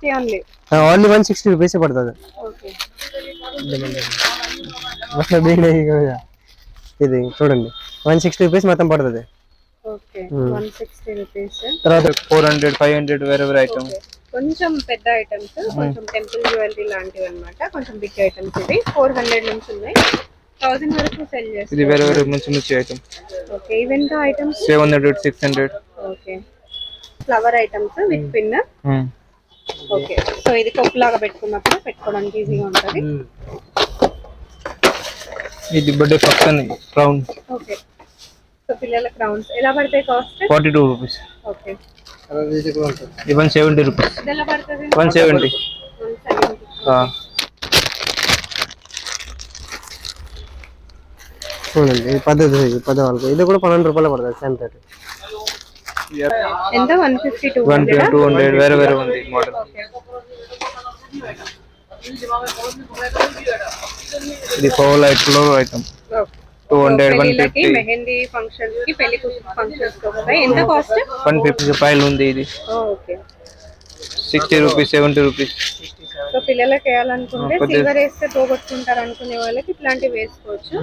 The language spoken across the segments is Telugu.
160 ఓన్లీ. ఓన్లీ 160 రూపీస్ పడుతుంది. ఓకే ఇది చూడండి 160 రూపీస్ మొత్తం పడుతుంది. Okay 160 rupees. తర్వాత 400 500 వేరే వేరే ఐటమ్. కొంచెం పెద్ద ఐటమ్స్, కొంచెం టెంపుల్ జ్యువెలరీ లాంటివి అన్నమాట. కొంచెం బిగ్ ఐటమ్స్ ఇవి 400 నుంచి ఉన్నాయి, 1000 వరకు సెల్ చేస్తారు. ఇది వేరే వేరే మంచి item. Okay event items 700 600. Okay flower items with pin. Okay so ఇది కప్ లాగా పెట్టుకున్నప్పుడు పెట్టుకోవడానికి ఈజీగా ఉంటుంది. ఇది birthday function crown. Okay so పిల్లల క్రౌన్స్ ఎలా పడతాయి కాస్ట్? 42 రూపీస్. Okay 170 rupees. ఇది ఎలా పడుతుంది? 170. చూడండి ఇది పద్ధతి, పద్ధతి వాళ్ళకి ఇది కూడా 12 రూపాయలు పడుతుంది. Same rate. ఎంత 150 200 వేరే వేరే ఉంది మోడల్. ఇది power light floor item 200 150. Mehndi functions కి, పెళ్లి ఫంక్షన్స్ కి వస్తాయి. ఎంత కాస్ట్? 150 రూపాయలు ఉంది ఇది. Okay 60 rupees 70 rupees. సో పిల్లలకి వేయాలనుకుంటే సిల్వర్ వేస్తే పోగొట్టుకుంటారు అనుకునే వాళ్ళకి ఇట్లాంటివి వేసుకోవచ్చు.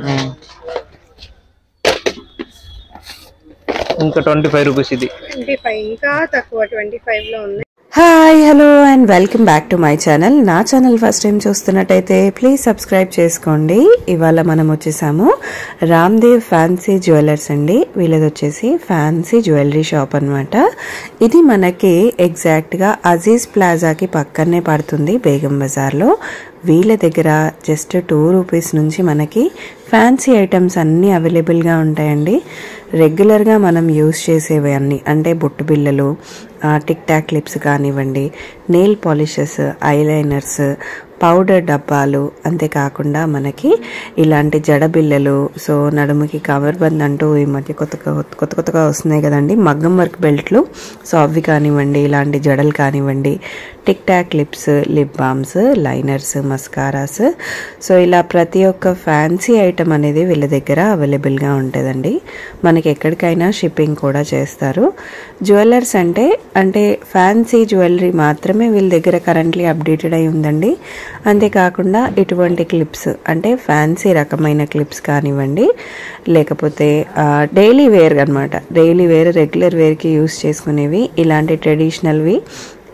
ఇంకా 25 రూపీస్. ఇది 25 ఇంకా తక్కువ 25 లో ఉంది. Hi hello and welcome back to my channel. నా ఛానల్ ఫస్ట్ టైం చూస్తున్నట్టయితే ప్లీజ్ సబ్స్క్రైబ్ చేసుకోండి. ఇవాళ మనం వచ్చేసాము రామ్దేవ్ ఫ్యాన్సీ జ్యువెలర్స్ అండి. వీళ్ళది వచ్చేసి ఫ్యాన్సీ జ్యువెలరీ షాప్ అనమాట. ఇది మనకి ఎగ్జాక్ట్గా అజీజ్ ప్లాజాకి పక్కనే పడుతుంది బేగం బజార్లో. వీళ్ళ దగ్గర జస్ట్ 2 రూపీస్ నుంచి మనకి ఫ్యాన్సీ ఐటమ్స్ అన్నీ అవైలబుల్గా ఉంటాయండి. రెగ్యులర్గా మనం యూస్ చేసేవి అన్నీ అంటే బొట్టు బిళ్ళలు, టిక్ టాక్ క్లిప్స్ కానివ్వండి, నెయిల్ పాలిషెస్, ఐలైనర్స్, పౌడర్ డబ్బాలు, అంతేకాకుండా మనకి ఇలాంటి జడ బిళ్ళలు, సో నడుముకి కవర్ బంద్ అంటూ ఈ మధ్య కొత్తగా వస్తున్నాయి కదండి, మగ్గం వర్క్ బెల్ట్లు, సో అవి కానివ్వండి, ఇలాంటి జడలు కానివ్వండి, tic tac clips, lip balms, liners, mascaras, so ఇలా ప్రతి ఒక్క ఫ్యాన్సీ ఐటమ్ అనేది వీళ్ళ దగ్గర అవైలబుల్గా ఉంటుందండి. మనకి ఎక్కడికైనా షిప్పింగ్ కూడా చేస్తారు. జ్యువెలర్స్ అంటే ఫ్యాన్సీ జ్యువెలరీ మాత్రమే వీళ్ళ దగ్గర కరెంట్లీ అప్డేటెడ్ అయి ఉందండి. అంతేకాకుండా ఇటువంటి క్లిప్స్ అంటే ఫ్యాన్సీ రకమైన క్లిప్స్ కానివ్వండి, లేకపోతే డైలీ వేర్ అనమాట, డైలీ వేర్ రెగ్యులర్ వేర్కి యూస్ చేసుకునేవి, ఇలాంటి ట్రెడిషనల్వి,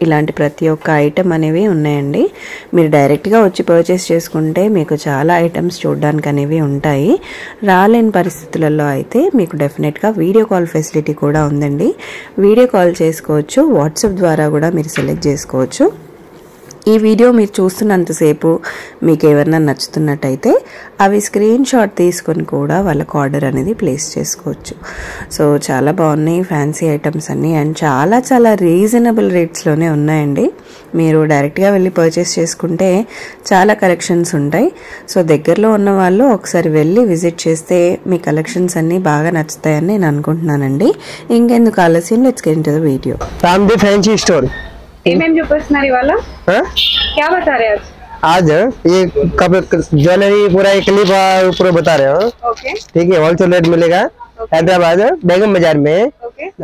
ఇలాంటి ప్రతి ఒక్క ఐటమ్ అనేవి ఉన్నాయండి. మీరు డైరెక్ట్గా వచ్చి పర్చేస్ చేసుకుంటే మీకు చాలా ఐటమ్స్ చూడడానికి అనేవి ఉంటాయి. రాలేని పరిస్థితులలో అయితే మీకు డెఫినెట్గా వీడియో కాల్ ఫెసిలిటీ కూడా ఉందండి. వీడియో కాల్ చేసుకోవచ్చు, వాట్సాప్ ద్వారా కూడా మీరు సెలెక్ట్ చేసుకోవచ్చు. ఈ వీడియో మీరు చూస్తున్నంతసేపు మీకు ఏమన్నా నచ్చుతున్నట్టయితే అవి స్క్రీన్ షాట్ తీసుకొని కూడా వాళ్ళకు ఆర్డర్ అనేది ప్లేస్ చేసుకోవచ్చు. సో చాలా బాగున్నాయి ఫ్యాన్సీ ఐటమ్స్ అన్నీ అండ్ చాలా చాలా రీజనబుల్ రేట్స్లోనే ఉన్నాయండి. మీరు డైరెక్ట్గా వెళ్ళి పర్చేస్ చేసుకుంటే చాలా కలెక్షన్స్ ఉంటాయి. సో దగ్గరలో ఉన్న వాళ్ళు ఒకసారి వెళ్ళి విజిట్ చేస్తే మీ కలెక్షన్స్ అన్నీ బాగా నచ్చుతాయని నేను అనుకుంటున్నానండి. ఇంకెందుకు ఆలస్యం, let's get into the video. Ramdev fancy store ఏమేం చూపిస్తున్నారు ఇవాళ? क्या बता रहे हैं आज? ये ज्वेलरी पूरा एक क्लिप पूरा बता रहे हो. ओके ठीक है, होलसेल रेट मिलेगा. हैदराबाद बेगम बाजार में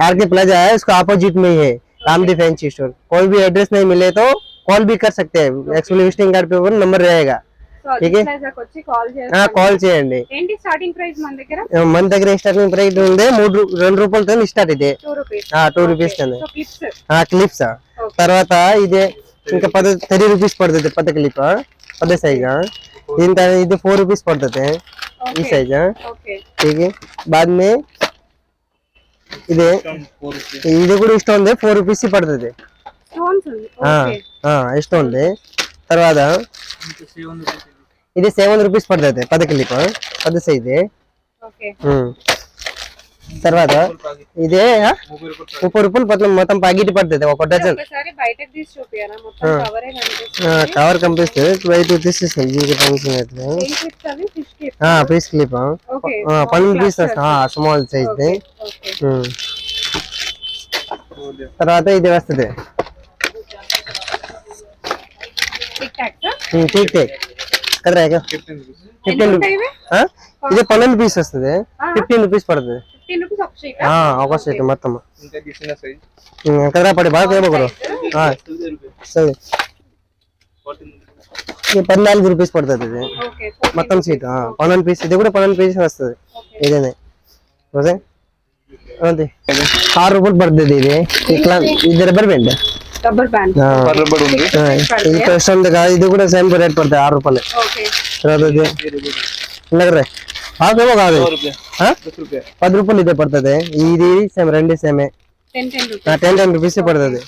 आरके प्लाजा है, उसका अपोजिट में ही है रामदेव फैंसी स्टोर. कोई भी एड्रेस नहीं मिले तो कॉल भी कर सकते हैं. एक्चुअली विजिटिंग कार्ड पे नंबर रहेगा. ठीक है, కాల్ చేయండి. ఏంటి స్టార్టింగ్ ప్రైస్ మన దగ్గర స్టార్టింగ్ ప్రైస్ ఉంది 2 రూపాయలతో స్టార్ట్ ಇದೆ. 2 రూపీస్ క్లిప్స్. తర్వాత ఇదే ఇంకా 30 రూపీస్ పడుతుంది పెద్ద క్లిప్, పెద్ద సైజ్. ఇది 4 రూపీస్ పడుతుంది ఈ సైజ్. ठीक है, बाद में ఇది కూడా ఇష్టం ఉంది 4 రూపీస్ పడుతుంది. ఇష్టం ఉంది. తర్వాత ఇది 7 రూపీస్ పడుతుంది పెద్ద క్లిప్, పెద్ద సైజ్. తర్వాత ఇదే 30 రూపాయలు మొత్తం ప్యాకెట్ పడుతుంది ఒక డజన్. కవర్ కనిపిస్తుంది బయట తీసేస్తుంది. Piece clip 12 piece small size. తర్వాత ఇది వస్తుంది టిక్ టాక్ కదరా 15 రూపీస్. ఇది 12 పీస్ వస్తుంది, 15 రూపీస్ పడుతుంది. 15 రూపీస్ ఒక షీట్. ఒక షీట్ మొత్తం. ఇంకా చిన్న సైజ్ కదా పడి బాగా బ్రో. సరే 14 రూపీస్ పడుతుంది ఇది మొత్తం షీట్. 12 పీస్ ఇది కూడా 12 పీస్ వస్తుంది ఇదేనే. అంతే 6 రూపాయలు పడుతుంది ఇది. ఇట్లా ఇది రబ్బర్ బ్యాండ్. ఇది ప్రస్తుతం కాదు, ఇది కూడా సేమ్ రేట్ పడుతుంది 6 రూపాయలు. తర్వాత కాదు 10 రూపాయలు ఇదే పడుతుంది. ఇది సేమ్ రెండు సేమే 10 రూపీస్ పడుతుంది.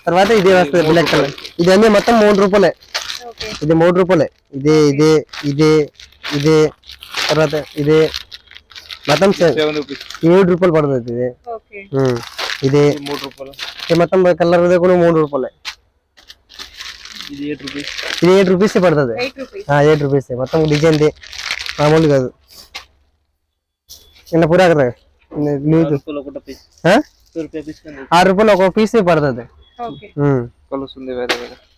తర్వాత ఇది వస్తుంది బ్లాక్ కలర్. ఇది అన్ని మొత్తం 3 రూపాయలే. ఇది 3 రూపాయలే. ఇదే ఇదే ఇదే ఇదే తర్వాత ఇదే మొత్తం 7 రూపాయలు పడుతుంది ఇది. ఇది 3 రూపాయలు. ఇది మొత్తం కలర్ కూడా 3 రూపాయలే. ఇది 8 రూపీస్. ఇది 8 రూపీస్ పడుతుంది. 8 రూపీస్ మొత్తం డిజైన్ మామూలు కాదు. నిన్న పూరా కదా 6 రూపాయలు ఒక పీస్ పడుతుంది.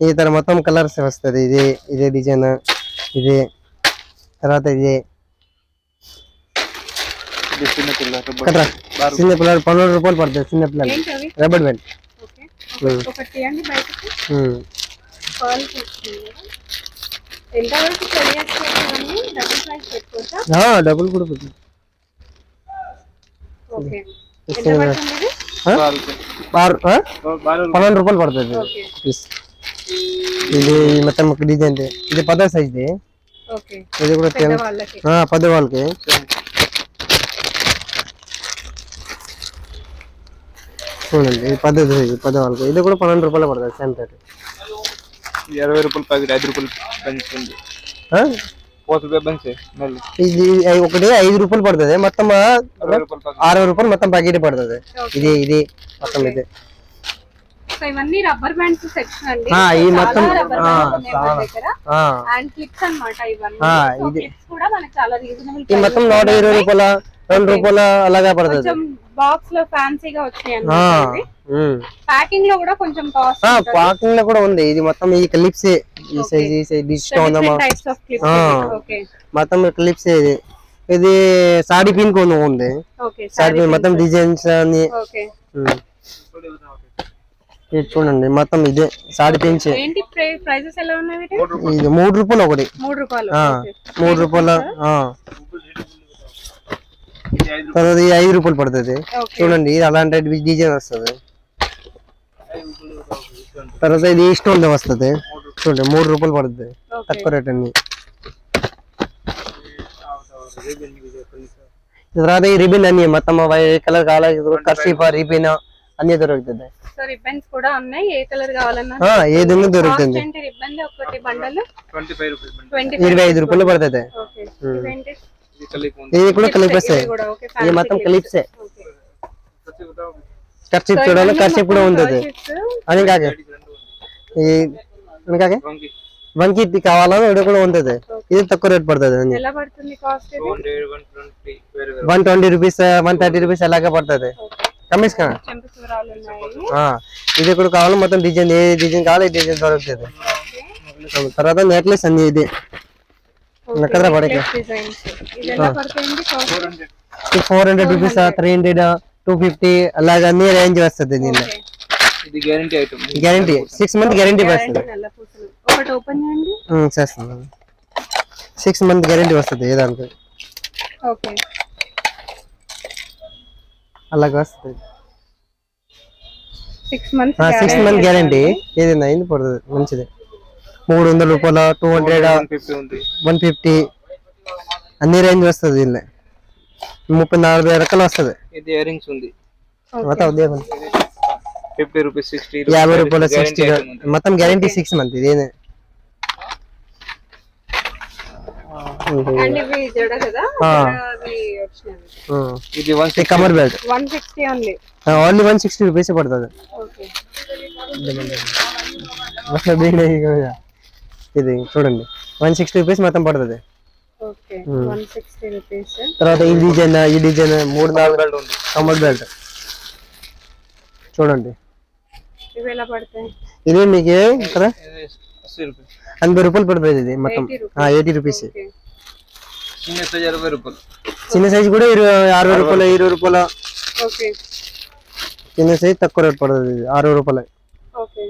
ఈ తర మొత్తం కలర్స్ వస్తుంది. ఇది ఇదే డిజైన్ ఇది తర్వాత ఇది చిన్న పిల్లలు 12 రూపాయలు పడుతుంది. చిన్న పిల్లలు రబ్బర్ బ్యాండ్. డబుల్ కూడా 12 రూపాయలు పడుతుంది. ఇది మొత్తం డిజైన్ ఇది 10 సైజ్. ఇది కూడా 10 వాళ్ళకి. చూడండి ఇది 10 వాళ్ళకి. ఇది కూడా 12 రూపాయలు పడుతుంది సేమ్ రేట్. 20 రూపాయలు ప్యాకెట్ 5 రూపాయలు పెంచుతుంది. ఇది ఒకటి 5 రూపాయలు పడుతుంది మొత్తం. 60 రూపాయలు మొత్తం ప్యాకెట్ పడుతుంది. ఇది ఇది మొత్తం ఇది. ఇవన్నీ రబ్బర్ బ్యాండ్స్ సెక్షన్ అండి. ఈ మొత్తం ఇది మొత్తం 120 రూపాయల 2 రూపాయల అలాగా పడుతుంది. బాక్స్ లో ఫ్యాన్సీగా వచ్చాయి. ప్యాకింగ్ లో కూడా కొంచెం కాస్ట్. ప్యాకింగ్ లో కూడా ఉంది. ఇది మొత్తం ఈ క్లిప్స్ ఈ సైజ్ ఈ సైజ్ డిస్టో ఉందమ్మా. మొత్తం క్లిప్స్ ఇది. ఇది సాడీ పిన్ కొన్ని ఉంది. సాడీ పిన్ మొత్తం డిజైన్స్ అన్ని. ఇది చూడండి మొత్తం ఇదే సాడీ పిన్స్. ఏంటి ప్రైసెస్ ఎలా ఉన్నాయి? ఇది 3 రూపాయలు ఒకటి. 3 రూపాయలు. 3 రూపాయలు. తర్వాత 5 రూపాయలు పడుతుంది. చూడండి ఇది అలాంటి డిజైన్ వస్తుంది. తర్వాత ఇది స్టోన్ వస్తుంది. చూడండి 3 రూపాయలు పడుతుంది. తక్కువ రేట్ అన్ని. తర్వాత ఈ రిబన్ అన్ని మొత్తం కలర్ కావాలి కర్షీఫ్ రిబన్ అన్ని దొరుకుతుంది. రిబ్బన్స్ కూడా ఉన్నాయి. ఏ కలర్ కావాలన్నా ఏదైనా దొరుకుతుంది. రిబ్బన్ ఒకటి బండల్ 25 రూపాయలు పడుతుంది. ఇది కూడా క్లిప్స్. ఇది మొత్తం క్లిప్స్. కర్చీఫ్ చూడాలి. కర్చీఫ్ కూడా ఉంటుంది. అని కాకే వంకి కావాలని ఇది కూడా ఉంటుంది. ఇది తక్కువ రేట్ పడుతుంది. 120 రూపీస్ 130 రూపీస్ అలాగే పడుతుంది. కమిస్ కదా. ఇది కూడా కావాలి మొత్తం డిజైన్. ఏ డిజైన్ కావాలి డిజైన్ దొరుకుతుంది. తర్వాత నెక్లెస్ అన్ని ఇది 400 రూపీస్ 300 250 అలాగే అన్ని రేంజ్ వస్తుంది. దీనిలో గ్యారంటీ 6 మంత్ గ్యారంటీ వస్తుంది. 6 మంత్ గ్యారంటీ వస్తుంది ఏదానికి. అలాగే వస్తుంది 6 మంత్ గ్యారంటీ. ఏదైనా అయింది పడుతుంది మంచిది. 300 రూపాయలు 200 150 అన్ని రేంజ్ వస్తుంది. దీనిలో 30-40 రకాలు వస్తుంది. ఇది ఇయర్ రింగ్స్ ఉంది. 50 రూపీస్ 60 50 రూపాయలు 60 మొత్తం గ్యారంటీ 6 మంత్. ఇదేనే ఇది కమర్ బెల్ట్ 160 ఓన్లీ 160 రూపీస్ పడుతుంది. ఇది చూడండి 160 రూపీస్ మొత్తం పడుతుంది. తర్వాత ఈ డిజైన్ 3-4 కమర్ బెల్ట్ చూడండి. ఇది మీకు 80 రూపాయలు పడుతుంది. ఇది మొత్తం 80 రూపీస్. 20 రూపాయలు చిన్న సైజ్ కూడా 60 రూపాయలు 20 రూపాయలు. ఓకే చిన్న సైజ్ తక్కువ రేట్ పడుతుంది 60 రూపాయలు. ఓకే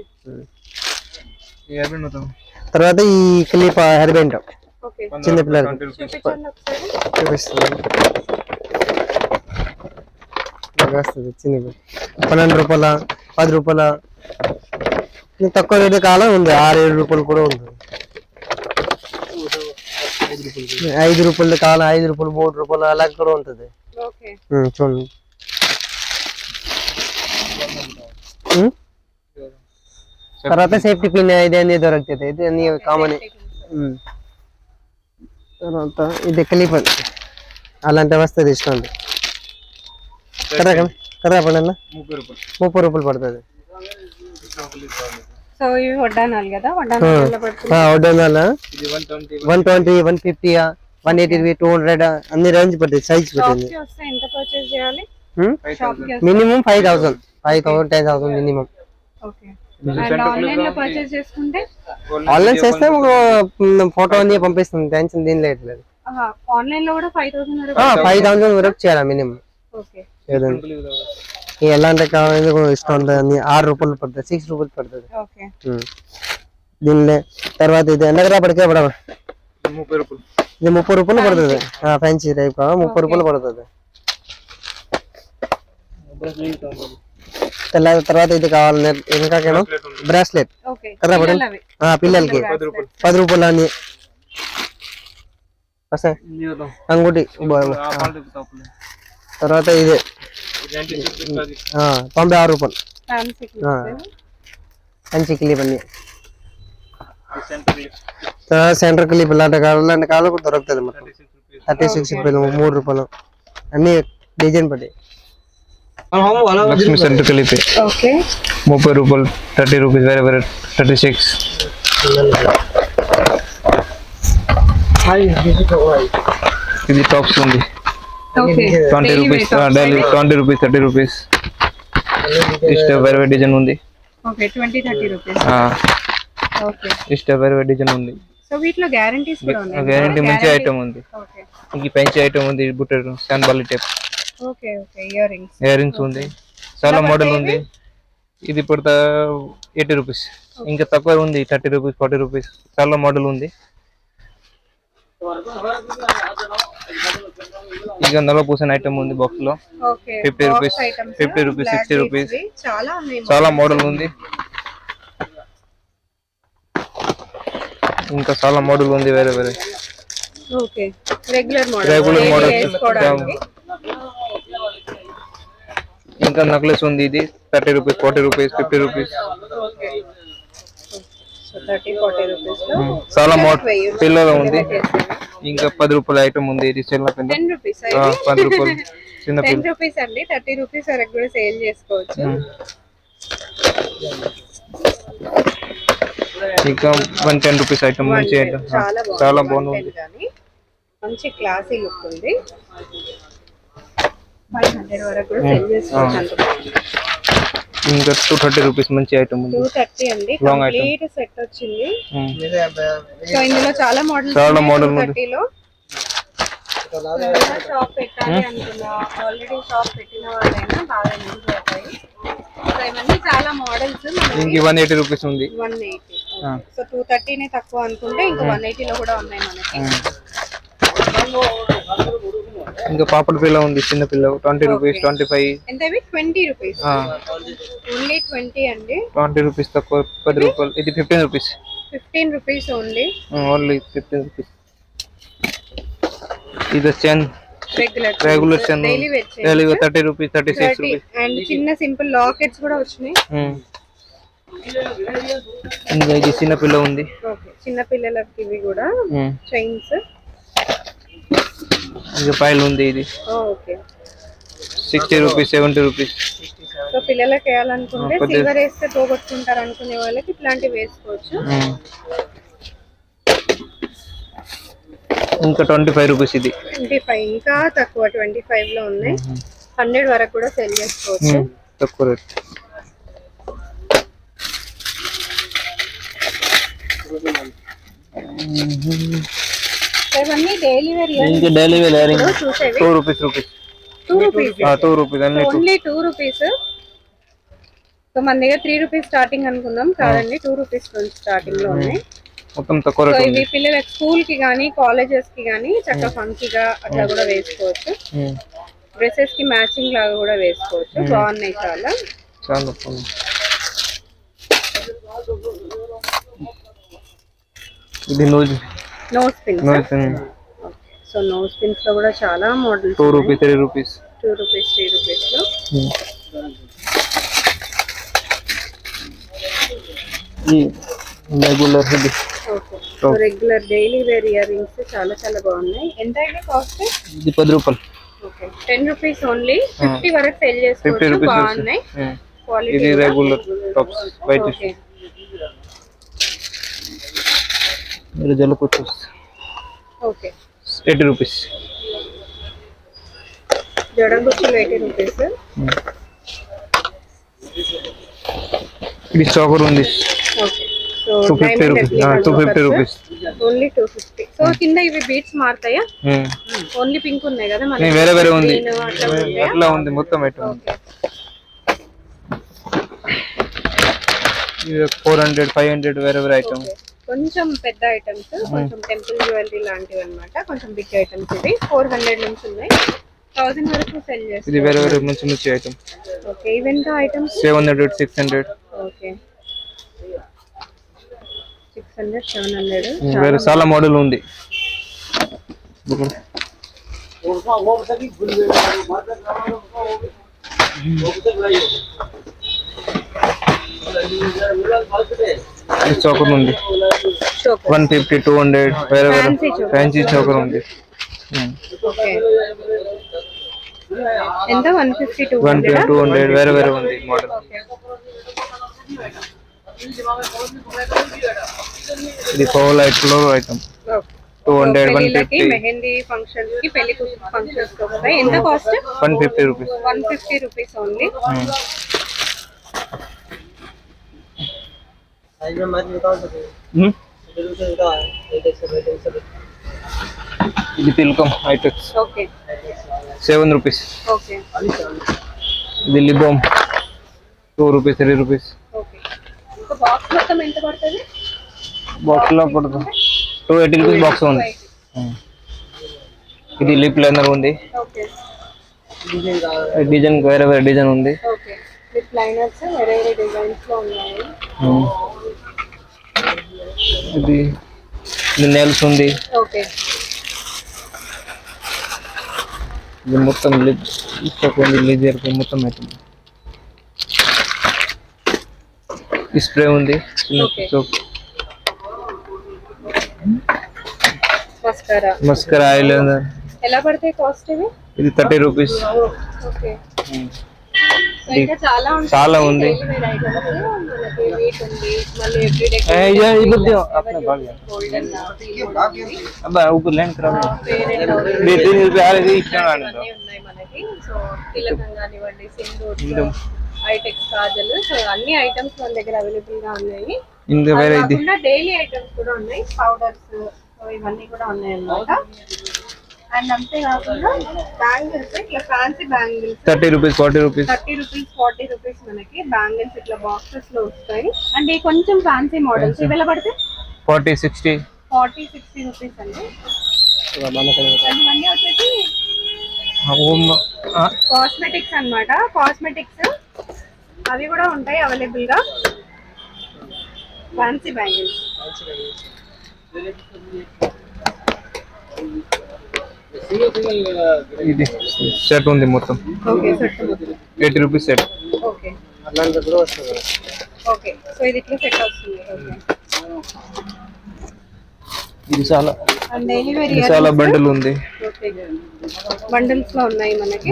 తర్వాత ఈ క్లిప్ హెయిర్ బ్యాండ్ ఓకే చిన్న పిల్లలకి చూపించండి ఒకసారి. చూపిస్తుంది. వస్తుంది చిన్న 12 రూపాయల 10 రూపాయల తక్కువ రేటు కాలం ఉంది. 6-7 రూపాయలు కూడా ఉంది. 5 రూపాయలు కాలం 5 రూపాయలు 3 రూపాయలు అలా కూడా ఉంటుంది. ఓకే చూడండి. తర్వాత సేఫ్టీ పిన్ ఇది అన్ని దొరుకుతుంది. ఇది అన్ని కామన్. తర్వాత ఇది క్లిప్ అలాంటి వస్తుంది ఇష్టం కదా కదా పడన్నా 30 రూపాయలు పడుతుంది. సో ఇవి వడ్డానాలు కదా, వడ్డానాలు పడుతుంది. వడ్డానాల 120 150 180 200 అన్ని రేంజ్ పడుతుంది. సైజ్ పడుతుంది. ఎంత పర్చేస్ చేయాలి? Minimum 5,000 10,000 minimum. Okay and online లో పర్చేస్ చేసుకుంటే ఆన్లైన్ చేస్తే ఫోటో అన్ని పంపిస్తాం. టెన్షన్ దీని లేదు. ఆన్లైన్ లో కూడా 5,000 వరకు 5,000 వరకు చేయాలి మినిమం. ఓకే ఎలాంటి కావాలి ఇష్టం ఉంటుంది. 6 రూపాయలు పడుతుంది 6 రూపాయలు పడుతుంది. ఓకే దీనిలో తర్వాత ఇది ఎండగరా పడికే పడ 30 రూపాయలు. ఇది 30 రూపాయలు పడుతుంది. ఫ్యాన్సీ టైప్ 30 రూపాయలు పడుతుంది. తర్వాత ఇది కావాలి ఇంకా బ్రాస్లెట్ కదా పడ పిల్లలకి 10 రూపాయలు అన్ని అంగుటి. తర్వాత ఇదే 96 రూపాయలు ఫ్యాన్సీ క్లిప్ అన్ని. సెంటర్ క్లిప్ ఇలాంటి కావాలి కూడా దొరుకుతుంది. మొత్తం 36 రూపాయలు 3 రూపాయలు అన్ని డిజైన్ పడి. లక్ష్మీ సెంటర్ క్లిప్ 30 రూపాయలు 30 రూపీస్ వేరే వేరే 36. ఇది టాప్స్ ఉంది 20 రూపీస్ డైలీ 20 రూపీస్ 30 రూపీస్. ఇష్ట వేరే వేరే డిజైన్ ఉంది. Okay 20-30 rupees. ఓకే ఇష్ట వేరే వేరే డిజైన్ ఉంది. సో వీటిలో గ్యారెంటీస్ కూడా ఉన్నాయి. గ్యారెంటీ మంచి ఐటమ్ ఉంది. ఓకే ఇంక పెంచి ఐటమ్ ఉంది. బుట్టర్ శాన్బాలి type. Okay okay ear rings ఉంది. చాలా మోడల్ ఉంది. ఇది ఇప్పుడు 80 రూపీస్. ఇంకా తక్కువ ఉంది 30 రూపీస్ 40 రూపీస్. చాలా మోడల్ ఉంది. ఇక 40% ఐటమ్ ఉంది బాక్స్ లో. 50 రూపీస్ 50 రూపీస్ 60 రూపీస్. చాలా మోడల్ ఉంది. ఇంకా చాలా మోడల్ ఉంది వేరే వేరే. Okay regular model. ఇంకా నెక్లెస్ ఉంది. ఇది 30 రూపీస్ 40 రూపీస్ 50 రూపీస్. చాలా మోడల్ పిల్లలు ఉంది. ఇంకా 10 రూపాయల ఐటమ్ ఉంది. ఇది చిన్న పిల్ల 10 రూపాయలు చిన్న పిల్ల 10 రూపీస్ అండి. 30 రూపీస్ వరకు కూడా సేల్ చేసుకోవచ్చు. ఇంకా 110 రూపీస్ ఐటమ్ మంచి ఐటమ్ చాలా బాగుంది. మంచి క్లాసీ లుక్ ఉంది. 500 వరకు కూడా సేల్ చేసుకోవచ్చు. ఇంకా 230 రూపీస్ మంచి ఐటమ్ ఉంది. 230 అండి. కంప్లీట్ సెట్ వచ్చింది. సో ఇందులో చాలా మోడల్ ఉంది. షాప్ పెట్టాలి అనుకున్నా ఆల్రెడీ షాప్ పెట్టిన వాళ్ళైనా బాగా యూజ్ అవుతాయి. సో ఇవన్నీ చాలా మోడల్స్. ఇంక 180 రూపీస్ ఉంది. 180. సో 230 తక్కువ అనుకుంటే ఇంకా 180 లో కూడా ఉన్నాయి మనకి. ఇంకా పాపడ పిల్ల ఉంది. చిన్న పిల్ల 20 రూపీస్ 25. ఎంత ఇవి 20 రూపీస్. ఓన్లీ 20 అండి. 20 రూపీస్ తక్కువ 10 రూపాయలు. ఇది 15 rupees. 15 rupees only. Only 15 rupees. ఇది chain regular chain daily 30 rupees 36 rupees. And చిన్న సింపుల్ లాకెట్స్ కూడా వచ్చినాయి. ఇంకా ఇది చిన్న పిల్ల ఉంది. ఓకే చిన్న పిల్లలకి ఇవి కూడా చైన్స్. ఇంకా పైల్ ఉంది. ఇది ఓకే 60 రూపీస్ 70 రూపీస్. సో పిల్లలకి వేయాలనుకుంటే సిల్వర్ వేస్తే పోగొట్టుకుంటారు అనుకునే వాళ్ళకి ఇట్లాంటివి వేసుకోవచ్చు. ఇంకా 25 రూపీస్. ఇది 25. ఇంకా తక్కువ 25 లో ఉన్నాయి. 100 వరకు కూడా సేల్ చేసుకోవచ్చు. తక్కువ రేట్. ఇవన్నీ డైలీ వేర్ ఇంకా డైలీ వేర్ ఇయర్ రింగ్ చూసేవి 2 రూపీస్ 2 రూపీస్ 2 రూపీస్ అన్ని ఓన్లీ 2 రూపీస్. సో మన దగ్గర 3 రూపీస్ స్టార్టింగ్ అనుకున్నాం కాదండి, 2 రూపీస్ నుంచి స్టార్టింగ్ లో ఉన్నాయి. మొత్తం తక్కువ సో రేట్ ఇవి పిల్లలకి స్కూల్ కి గానీ కాలేజెస్ కి గానీ చక్కగా ఫంకీగా అట్లా కూడా వేసుకోవచ్చు. డ్రెస్సెస్ కి మ్యాచింగ్ లాగా కూడా వేసుకోవచ్చు. బాగున్నాయి చాలా చాలా. ఇది nose pins. So nose pins లో కూడా చాలా models 2 rupees 3 rupees 2 rupees 3 rupees లో. రెగ్యులర్ ఇది so regular daily wear earrings చాలా చాలా బాగున్నాయి. ఎంత అయితే కాస్ట్? ఇది 10 రూపాయలు. Okay 10 rupees only. 50 వరకు సెల్ చేసుకోవచ్చు. బాగున్నాయి క్వాలిటీ. ఇది రెగ్యులర్ టాప్స్ వైట్. ఇది జలకుచ్చు. Okay 80 rupees. జడగుచ్చులు 80 రూపీస్. ఇది చోకర్ ఉంది. Okay so 250 rupees. 250 rupees only 250. So కింద ఇవి బీట్స్ మారుతాయా? ఓన్లీ పింక్ ఉన్నాయి కదా మనకి. వేరే వేరే ఉంది అట్లా ఉంది మొత్తం ఐటమ్. ఇది 400 500 వేరే వేరే ఐటమ్. కొంచెం పెద్ద ఐటమ్స్, కొంచెం టెంపుల్ జ్యువెలరీ లాంటివి అన్నమాట. కొంచెం బిగ్ ఐటమ్స్ ఇవి 400 నుంచి ఉన్నాయి. 1000 వరకు సెల్ చేస్తారు. ఇది వేరే వేరే మంచి మంచి item. Okay event items 700 600. Okay 600 700 వేరే చాలా మోడల్ ఉంది. చోకర్ ఉంది 150 200 వేరే వేరే ఫ్యాన్సీ చోకర్ ఉంది. ఓకే ఎంత? 150 200 వేరే వేరే ఉంది మోడల్. ఇది power light floor item 200 150. Mehndi functions కి పెళ్లి ఫంక్షన్స్ కి వస్తాయి. ఎంత కాస్ట్? 150 రూపీస్. 150 rupees only. ఇది తిల్కమ్ హైటెక్స్. Okay 7 rupees. ఓకే ఇది లిబోమ్ 2 రూపీస్ 3 రూపీస్. ఓకే ఒక బాక్స్ మొత్తం ఎంత పడుతుంది? బాక్స్ లో పడుతుంది 280 రూపీస్ బాక్స్ ఉంది. ఇది లిప్ లైనర్ ఉంది. ఓకే డిజైన్ వేరే వేరే డిజైన్ ఉంది. ఓకే లిప్ లైనర్స్ వేరే వేరే డిజైన్స్ లో ఉన్నాయి. ఇది నెయిల్స్ ఉంది. ఓకే ఇది మొత్తం లిప్ ఉంది. లేజర్ మొత్తం అవుతుంది. స్ప్రే ఉంది. మస్కరా ఆయిల్ ఎలా పడతాయి కాస్ట్ ఇవి? ఇది 30 రూపీస్. ఓకే సో ఇంకా చాలా ఉంటాయి. చాలా ఉంది. మనకి వీట్ ఉంది, మళ్ళీ ఎవ్రీడే గోల్డెన్ అబ్బా ऊपर लैंड करा పేరెంట్ बेहतरीन रुपए आ रही है అన్నీ ఉన్నాయి మనకి. సో తిలకం కానివ్వండి, సింధూర్, ఐటెక్స్ కాజల్, సో అన్ని ఐటమ్స్ మన దగ్గర అవైలబుల్ గా ఉన్నాయి. ఇందులో వేరే ఇది డైలీ ఐటమ్స్ కూడా ఉన్నాయి. పౌడర్స్, సో ఇవన్నీ కూడా ఉన్నాయి అన్నమాట. అండ్ అంతే కాకుండా బ్యాంగిల్స్, ఇట్లా fancy bangles 30 rupees 40 rupees 30 rupees 40 rupees మనకి బ్యాంగిల్స్ ఇట్లా బాక్సెస్ లో వస్తాయి. అండ్ ఈ కొంచెం ఫ్యాన్సీ మోడల్స్ ఇవి ఎలా పడితే 40 60 రూపీస్ అండి. ఇవన్నీ వచ్చేసి కాస్మెటిక్స్ అన్నమాట. కాస్మెటిక్స్ అవి కూడా ఉంటాయి అవైలబుల్ గా. ఫ్యాన్సీ బ్యాంగిల్స్ ఇది సెట్ ఉంది మొత్తం. Okay set 80 rupees set. Okay okay so ఇది ఇట్లా సెట్ వస్తుంది. ఓకే ఇది చాలా అండ్ డైలీ వేర్ చాలా బండిల్ ఉంది. ఓకే బండిల్స్ లో ఉన్నాయి మనకి.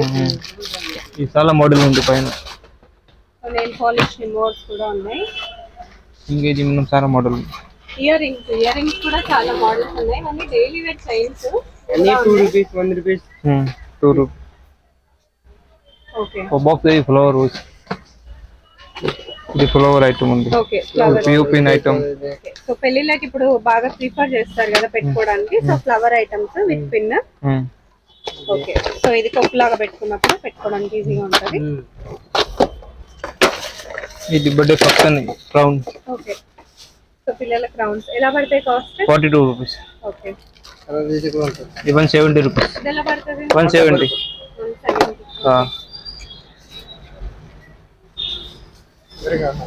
ఇది చాలా మోడల్ ఉంది పైన. నెయిల్ పాలిష్ రిమోట్స్ కూడా ఉన్నాయి. ఇంకేజీ మనం చాలా మోడల్ ఉంది. ఇయర్ రింగ్స్ కూడా చాలా మోడల్స్ ఉన్నాయి. అన్ని డైలీ వేర్ చైన్స్ అన్ని 2 రూపీస్ 1 రూపీస్ 2 రూపీస్. ఓకే वो बॉक्स है फ्लावर रोज ఇది ఫ్లవర్ ఐటమ్ ఉంది. Okay flower pin item. So పెళ్ళిళ్ళకి ఇప్పుడు బాగా ప్రిఫర్ చేస్తారు కదా పెట్టుకోవడానికి. So flower items with pin. Okay so ఇది కొప్పు లాగా పెట్టుకున్నప్పుడు పెట్టుకోవడానికి ఈజీగా ఉంటది. ఇది birthday function crown. Okay so పిల్లల క్రౌన్స్ ఎలా పడతాయి కాస్ట్? 42 రూపీస్. ఓకే ఇది 170 రూపీస్. ఇది ఎలా పడుతుంది? 170. 170.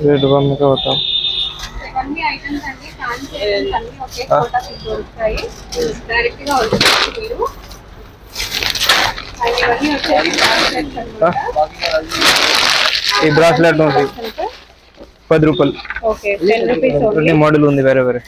रेट कम में क्या बताओ? ఇవన్నీ ఐటమ్స్ అన్ని ఫ్యాన్సీ ఐటమ్స్ అన్ని ఒకే చోట మీకు దొరుకుతాయి. డైరెక్ట్ గా వచ్చేసి మీరు అండ్ ఇవన్నీ వచ్చేసి బ్రాస్లెట్స్ అన్నమాట. ఈ బ్రాస్లెట్ ఉంది 10 రూపాయలు. Okay 10 rupees only. మోడల్ ఉంది వేరే వేరే.